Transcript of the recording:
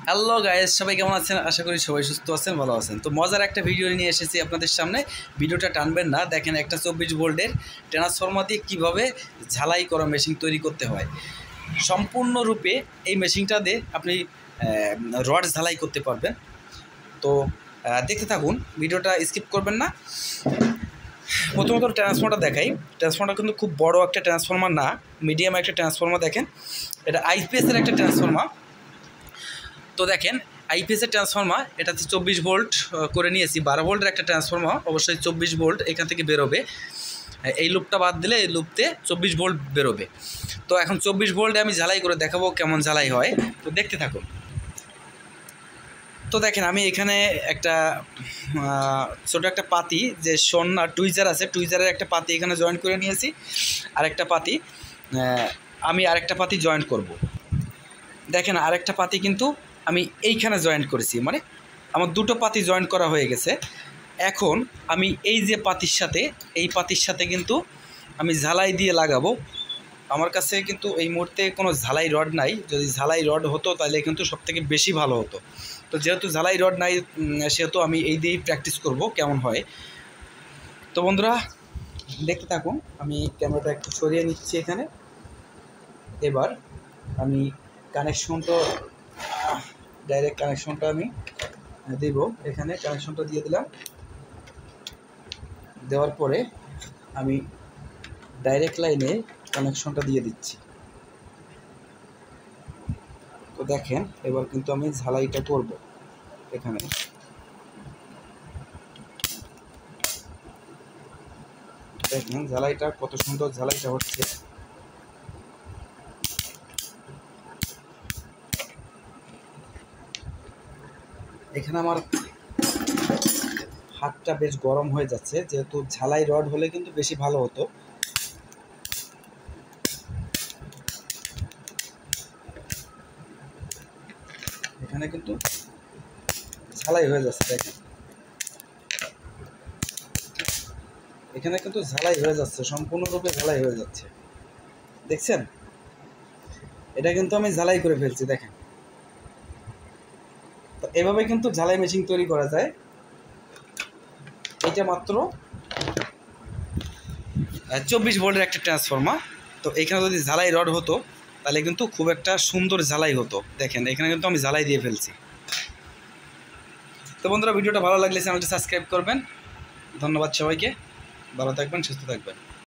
Hello guys, সবাই কেমন আছেন? আশা করি সবাই সুস্থ আছেন, ভালো আছেন। তো মজার একটা ভিডিও নিয়ে এসেছি আপনাদের সামনে। ভিডিওটা টানবেন না, দেখেন একটা 24 ভোল্টের ট্রান্সফরমার দিয়ে কীভাবে ঝালাই করা মেশিন তৈরি করতে হয়। সম্পূর্ণরূপে এই মেশিনটা দিয়ে আপনি রড ঝালাই করতে পারবেন। তো দেখতে থাকুন, ভিডিওটা স্কিপ করবেন না। প্রথমত ট্রান্সফরমারটা দেখাই। ট্রান্সফরমারটা কিন্তু খুব বড় একটা ট্রান্সফরমার না, মিডিয়াম একটা ট্রান্সফরমার। দেখেন, এটা আইপিএসের একটা ট্রান্সফরমার। তো দেখেন, আইপিএসের ট্রান্সফরমার, এটাতে 24 ভোল্ট করে নিয়েছি। 12 ভোল্টের একটা ট্রান্সফরমার, অবশ্যই 24 ভোল্ট এখান থেকে বেরোবে। এই লুপটা বাদ দিলে এই লুপতে 24 ভোল্ট বেরোবে। তো এখন 24 ভোল্টে আমি ঝালাই করে দেখাবো কেমন ঝালাই হয়। তো দেখতে থাকুন। তো দেখেন, আমি এখানে একটা ছোটো একটা পাতি, যে সন্না টুইজার আছে, টুইজারের একটা পাতি এখানে জয়েন করে নিয়েছি। আরেকটা পাতি আমি আরেকটা পাতি জয়েন করব। দেখেন, আরেকটা পাতি কিন্তু আমি এইখানে জয়েন্ট করেছি, মানে আমার দুটো পাতি জয়েন্ট করা হয়ে গেছে। এখন আমি এই যে পাতির সাথে, এই পাতির সাথে কিন্তু আমি ঝালাই দিয়ে লাগাবো। আমার কাছে কিন্তু এই মুহূর্তে কোনো ঝালাই রড নাই। যদি ঝালাই রড হতো তাহলে কিন্তু সবথেকে বেশি ভালো হতো। তো যেহেতু ঝালাই রড নাই, সেহেতু আমি এই দিয়েই প্র্যাকটিস করব কেমন হয়। তো বন্ধুরা, দেখতে থাকুন। আমি ক্যামেরাটা একটু সরিয়ে নিচ্ছি এখানে। এবার আমি কানেকশনটা, ডাইরেক্ট কানেকশনটা আমি দেব। এখানে কানেকশনটা দিয়ে দিলাম। দেওয়ার পরে আমি ডাইরেক্ট লাইনে কানেকশনটা দিয়ে দিচ্ছি। তো দেখেন, এবার কিন্তু আমি ঝালাইটা করব। এখানে দেখেন ঝালাইটা কত সুন্দর ঝালাইটা হচ্ছে। এখানে আমার হাতটা বেশ গরম হয়ে যাচ্ছে, যেহেতু ঝালাই রড হলে কিন্তু বেশি ভালো হতো। এখানে কিন্তু ঝালাই হয়ে যাচ্ছে। দেখেন, এখানে কিন্তু ঝালাই হয়ে যাচ্ছে, সম্পূর্ণরূপে ঝালাই হয়ে যাচ্ছে। দেখছেন, এটা কিন্তু আমি ঝালাই করে ফেলছি। দেখেন, তো এভাবে কিন্তু ঝালাই মেশিন তৈরি করা যায়। এটা মাত্র 24 ভোল্টের একটা ট্রান্সফরমার। তো এখানে যদি ঝালাই রড হতো তাহলে কিন্তু খুব একটা সুন্দর ঝালাই হতো। দেখেন, এখানে কিন্তু আমি ঝালাই দিয়ে ফেলছি। তো বন্ধুরা, ভিডিওটা ভালো লাগলে চ্যানেলটি সাবস্ক্রাইব করবেন। ধন্যবাদ সবাইকে। ভালো থাকবেন, সুস্থ থাকবেন।